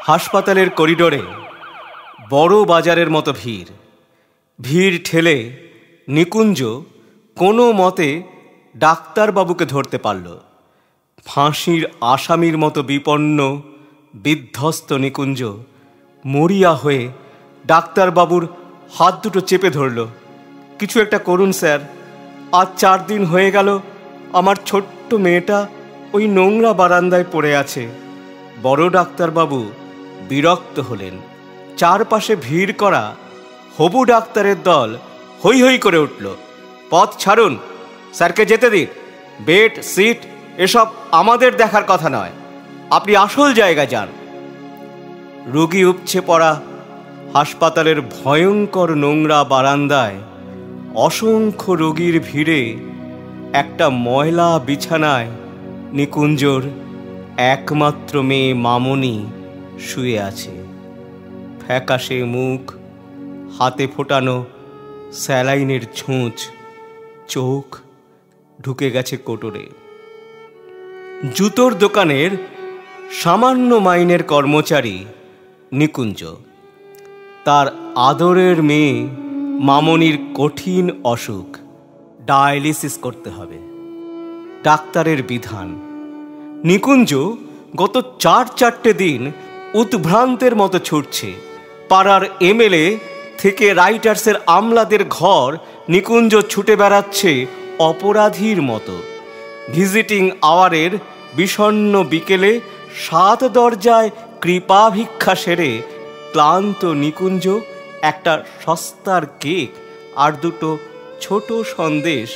হাসপাতালের করিডোরে বড় বাজারের মতো ভিড় ঠেলে নিকুঞ্জ কোনো মতে ডাক্তারবাবুকে ধরতে পারল। ফাঁসির আসামির মতো বিপন্ন বিধ্বস্ত নিকুঞ্জ মরিয়া হয়ে ডাক্তারবাবুর হাত দুটো চেপে ধরল। কিছু একটা করুন স্যার, আজ 4 দিন হয়ে গেল আমার ছোট্ট মেয়েটা ওই নোংরা বারান্দায় পড়ে আছে। বড় ডাক্তারবাবু বিরক্ত হলেন। চারপাশে ভিড় করা হবু ডাক্তারের দল হৈ হৈ করে উঠল, পথ ছাড়ুন, স্যারকে যেতে দিন, বেড সিট এসব আমাদের দেখার কথা নয়, আপনি আসল জায়গায় যান। রোগী উপচে পড়া হাসপাতালের ভয়ঙ্কর নোংরা বারান্দায় অসংখ্য রোগীর ভিড়ে একটা ময়লা বিছানায় নিকুঞ্জর একমাত্র মেয়ে মামনি শুয়ে আছে। ফ্যাকাশে মুখ, হাতে ফোটানো স্যালাইনের ছুঁচ, চোখ ঢুকে গেছে কোটরে। জুতোর দোকানের সামান্য মাইনের কর্মচারী নিকুঞ্জ। তার আদরের মেয়ে মামনির কঠিন অসুখ, ডায়ালিসিস করতে হবে, ডাক্তারের বিধান। নিকুঞ্জ গত 4 দিন উদ্ভ্রান্তের মতো ছুটছে। পাড়ার এমএলএ থেকে রাইটার্সের আমলাদের ঘর নিকুঞ্জ ছুটে বেড়াচ্ছে অপরাধীর মতো। ভিজিটিং আওয়ারের বিষণ্ণ বিকেলে 7 দরজায় কৃপা ভিক্ষা সেরে ক্লান্ত নিকুঞ্জ একটা সস্তার কেক আর দুটো ছোট সন্দেশ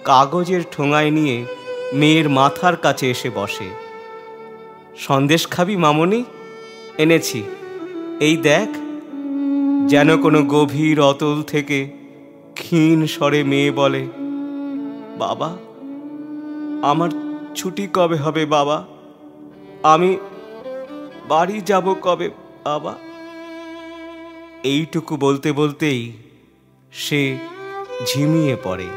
কাগজের ঠোঙায় নিয়ে মেয়ের মাথার কাছে এসে বসে। সন্দেশ খাবি মামনি? এনেছি, এই দেখ। যেন কোনো গভীর অতল থেকে ক্ষীণ স্বরে মেয়ে বলে, বাবা, আমার ছুটি কবে হবে বাবা? আমি বাড়ি যাব কবে বাবা? এইটুকু বলতে বলতেই সে ঝিমিয়ে পড়ে।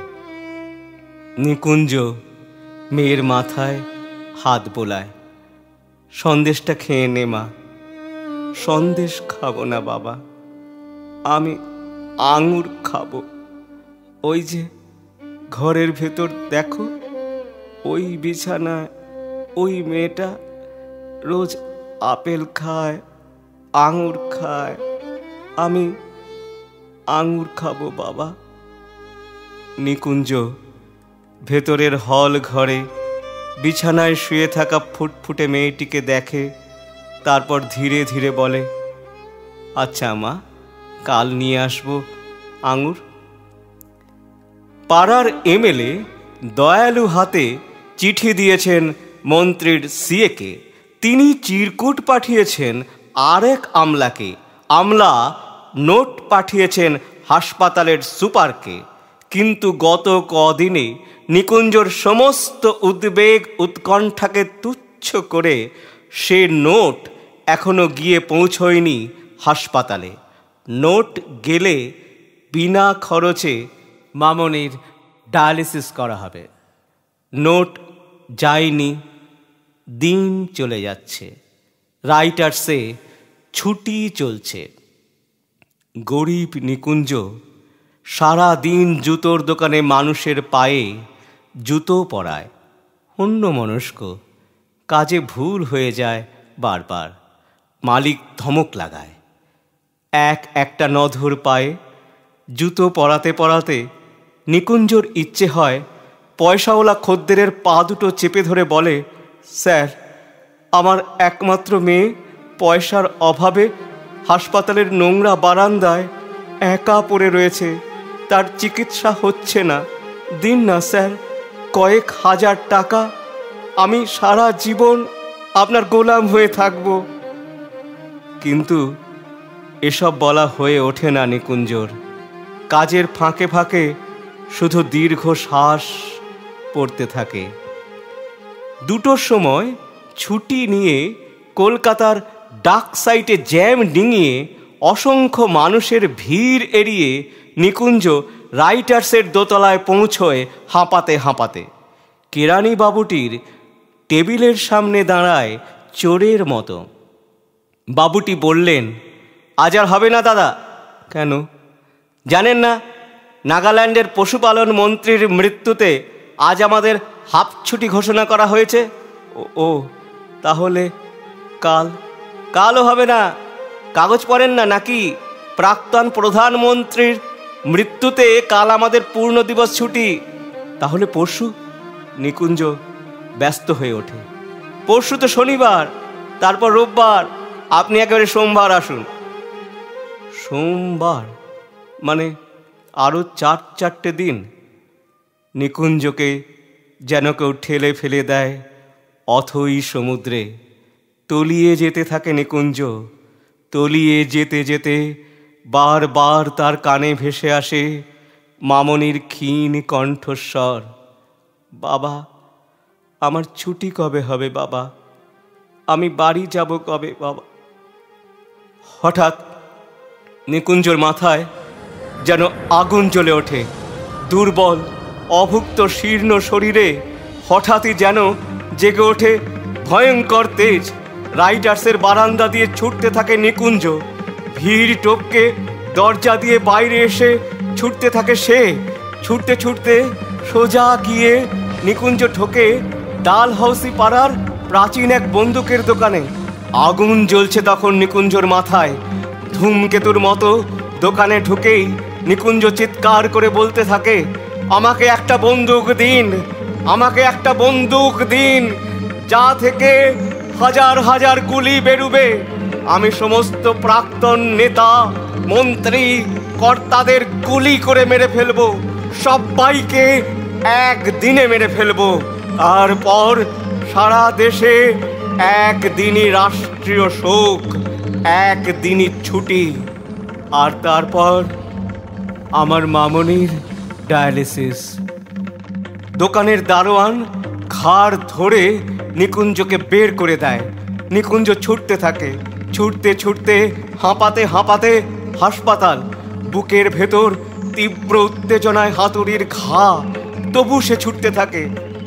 নিকুঞ্জ মেয়ের মাথায় হাত বোলায়, সন্দেশটা খেয়ে নে মা। সন্দেশ খাবো না বাবা, আমি আঙুর খাবো। ওই যে ঘরের ভেতর দেখো, ওই বিছানায় ওই মেয়েটা রোজ আপেল খায়, আঙুর খায়, আমি আঙুর খাবো বাবা। নিকুঞ্জ ভেতরের হল ঘরে বিছানায় শুয়ে থাকা ফুটফুটে মেয়েটিকে দেখে, তারপর ধীরে ধীরে বলে, আচ্ছা মা, কাল নিয়ে আসবো আঙুর। পাড়ার এমএলএ দয়ালু হাতে চিঠি দিয়েছেন মন্ত্রীর সিএকে। তিনি চিরকুট পাঠিয়েছেন আরেক আমলাকে, আমলা নোট পাঠিয়েছেন হাসপাতালের সুপারকে। কিন্তু গত কদিনে নিকুঞ্জর সমস্ত উদ্বেগ উৎকণ্ঠাকে তুচ্ছ করে সে নোট এখনো গিয়ে পৌঁছয়নি হাসপাতালে। নোট গেলে বিনা খরচে মামনির ডায়ালিসিস করা হবে। নোট যায়নি, দিন চলে যাচ্ছে, রাইটার্সে ছুটি চলছে। গরিব নিকুঞ্জ সারা দিন জুতোর দোকানে মানুষের পায়ে জুতো পরায়। অন্যমনস্ক, কাজে ভুল হয়ে যায় বারবার। মালিক ধমক লাগায়। একটা নধর পায়ে জুতো পরাতে পরাতে নিকুঞ্জর ইচ্ছে হয় পয়সাওয়ালা খদ্দেরের পা দুটো চেপে ধরে বলে, স্যার, আমার একমাত্র মেয়ে পয়সার অভাবে হাসপাতালের নোংরা বারান্দায় একা পড়ে রয়েছে, তার চিকিৎসা হচ্ছে না, দিন না স্যার কয়েক হাজার টাকা, আমি সারা জীবন আপনার গোলাম হয়ে থাকব। কিন্তু এসব বলা হয়ে ওঠে না নিকুঞ্জর। কাজের ফাঁকে ফাঁকে শুধু দীর্ঘ শ্বাস পড়তে থাকে। 2টোর সময় ছুটি নিয়ে কলকাতার ডাক সাইটে জ্যাম ডিঙিয়ে অসংখ্য মানুষের ভিড় এড়িয়ে নিকুঞ্জ রাইটার্সের দোতলায় পৌঁছয় হাঁপাতে হাঁপাতে। কেরানি বাবুটির টেবিলের সামনে দাঁড়ায় চোরের মতো। বাবুটি বললেন, আজ আর হবে না দাদা। কেন জানেন না? নাগাল্যান্ডের পশুপালন মন্ত্রীর মৃত্যুতে আজ আমাদের হাফ ছুটি ঘোষণা করা হয়েছে। ও তাহলে কালও হবে না? কাগজ পড়েন না নাকি? প্রাক্তন প্রধানমন্ত্রীর মৃত্যুতে কাল আমাদের পূর্ণ দিবস ছুটি। তাহলে পরশু? নিকুঞ্জ ব্যস্ত হয়ে ওঠে। পরশু তো শনিবার, তারপর রোববার, আপনি একেবারে সোমবার আসুন। সোমবার মানে আরও 4 দিন। নিকুঞ্জকে যেন কেউ ঠেলে ফেলে দেয় অথই সমুদ্রে। তলিয়ে যেতে থাকে নিকুঞ্জ। তলিয়ে যেতে যেতে বারবার তার কানে ভেসে আসে মামনির ক্ষীণ কণ্ঠস্বর, বাবা আমার ছুটি কবে হবে বাবা? আমি বাড়ি যাব কবে বাবা? হঠাৎ নিকুঞ্জর মাথায় যেন আগুন জ্বলে ওঠে। দুর্বল অভুক্ত শীর্ণ শরীরে হঠাৎই যেন জেগে ওঠে ভয়ঙ্কর তেজ। রাইডার্সের বারান্দা দিয়ে ছুটতে থাকে নিকুঞ্জ। ভিড় টপকে দরজা দিয়ে বাইরে এসে ছুটতে থাকে সে। ছুটতে ছুটতে সোজা গিয়ে নিকুঞ্জ ঢোকে ডালহাউসি পাড়ার প্রাচীন এক বন্দুকের দোকানে। আগুন জ্বলছে তখন নিকুঞ্জর মাথায়। ধূমকেতুর মতো দোকানে ঢুকেই নিকুঞ্জ চিৎকার করে বলতে থাকে, আমাকে একটা বন্দুক দিন, আমাকে একটা বন্দুক দিন, যা থেকে হাজার হাজার গুলি বেরুবে। আমি সমস্ত প্রাক্তন নেতা মন্ত্রী কর্তাদের গুলি করে মেরে ফেলবো, সবাইকে একদিনে মেরে ফেলবো। তারপর সারা দেশে একদিনই রাষ্ট্রীয় শোক, একদিনই ছুটি। আর তারপর আমার মামনির ডায়ালিসিস। দোকানের দারোয়ান ঘাড় ধরে নিকুঞ্জকে বের করে দেয়। নিকুঞ্জ ছুটতে থাকে, ছুটতে ছুটতে হাঁপাতে হাঁপাতে হাসপাতাল। বুকের ভেতর তীব্র উত্তেজনায় হাতুড়ির ঘা, তবু সে ছুটতে থাকে।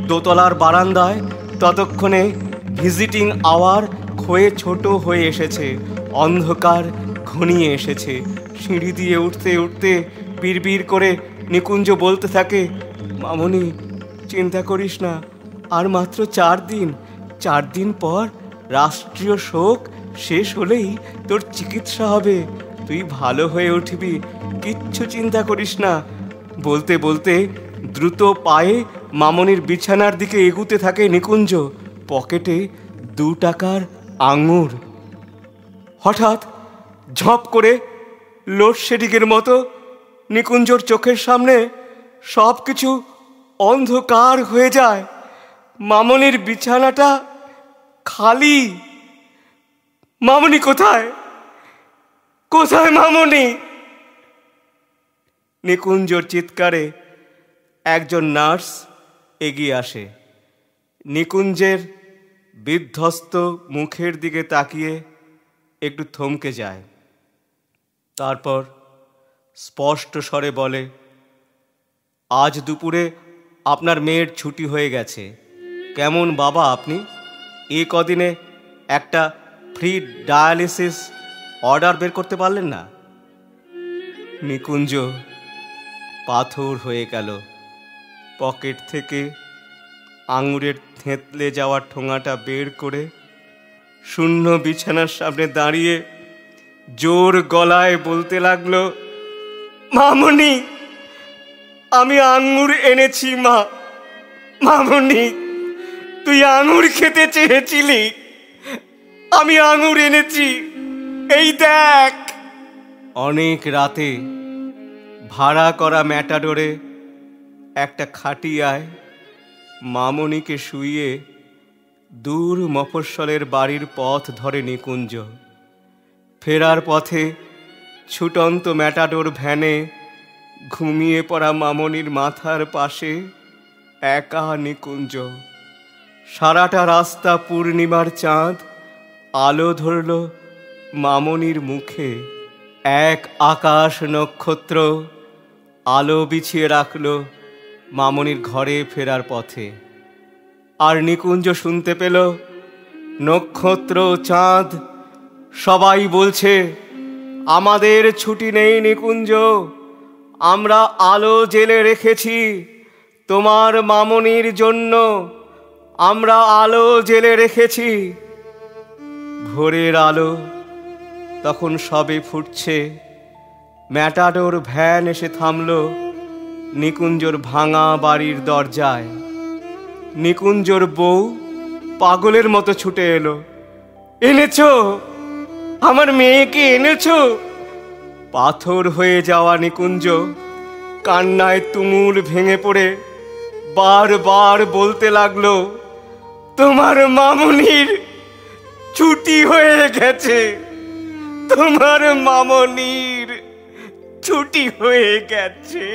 দোতলার বারান্দায় ততক্ষণে ভিজিটিং আওয়ার ক্ষয়ে ছোট হয়ে এসেছে, অন্ধকার ঘনিয়ে এসেছে। সিঁড়ি দিয়ে উঠতে উঠতে বিড়বিড় করে নিকুঞ্জ বলতে থাকে, মামনি চিন্তা করিস না, আর মাত্র 4 দিন। 4 দিন পর রাষ্ট্রীয় শোক শেষ হলেই তোর চিকিৎসা হবে, তুই ভালো হয়ে উঠবি, কিচ্ছু চিন্তা করিস না। বলতে বলতে দ্রুত পায়ে মামনির বিছানার দিকে এগুতে থাকে নিকুঞ্জ, পকেটে 2 টাকার আঙুর। হঠাৎ ঝপ করে লোডশেডিংয়ের মতো নিকুঞ্জর চোখের সামনে সব কিছু অন্ধকার হয়ে যায়। মামনির বিছানাটা খালি। মামনি কোথায়? কোথায় মামনি? নিকুঞ্জর চিৎকারে একজন নার্স এগিয়ে আসে। নিকুঞ্জের বিধ্বস্ত মুখের দিকে তাকিয়ে একটু থমকে যায়। তারপর স্পষ্ট স্বরে বলে, আজ দুপুরে আপনার মেয়ের ছুটি হয়ে গেছে। কেমন বাবা আপনি? এ কদিনে একটা ফ্রি ডায়ালিসিস অর্ডার বের করতে পারলেন না? নিকুঞ্জ পাথর হয়ে গেল। পকেট থেকে আঙুরের থেঁতলে যাওয়া ঠোঙাটা বের করে শূন্য বিছানার সামনে দাঁড়িয়ে জোর গলায় বলতে লাগলো, মামনি আমি আঙুর এনেছি মা। মামনি তুই আঙুর খেতে চেয়েছিলি, আমি আঙুর এনেছি, এই দেখ। অনেক রাতে ভাড়া করা ম্যাটাডোরে একটা খাটিয়ায় মামনিকে শুইয়ে দূর মফস্বলের বাড়ির পথ ধরে নিকুঞ্জ। ফেরার পথে ছুটন্ত ম্যাটাডোর ভ্যানে ঘুমিয়ে পড়া মামনির মাথার পাশে একা নিকুঞ্জ। সারাটা রাস্তা পূর্ণিমার চাঁদ আলো ধরল মামনির মুখে। এক আকাশ নক্ষত্র আলো বিছিয়ে রাখল মামনির ঘরে ফেরার পথে। আর নিকুঞ্জ শুনতে পেল নক্ষত্র চাঁদ সবাই বলছে আমাদের ছুটি নেই নিকুঞ্জ, আমরা আলো জেলে রেখেছি তোমার মামনির জন্য, আমরা আলো জেলে রেখেছি। ভোরের আলো তখন সবে ফুটছে, ম্যাটাডোর ভ্যান এসে থামল নিকুঞ্জর ভাঙা বাড়ির দরজায়। নিকুঞ্জর বউ পাগলের মতো ছুটে এলো, এনেছো আমার মেয়েকে, এনেছো? পাথর হয়ে যাওয়া নিকুঞ্জ কান্নায় তুমুল ভেঙে পড়ে বারবার বলতে লাগলো, তোমার মামনির ছুটি হয়ে গেছে, তোমার মামনির ছুটি হয়ে গেছে।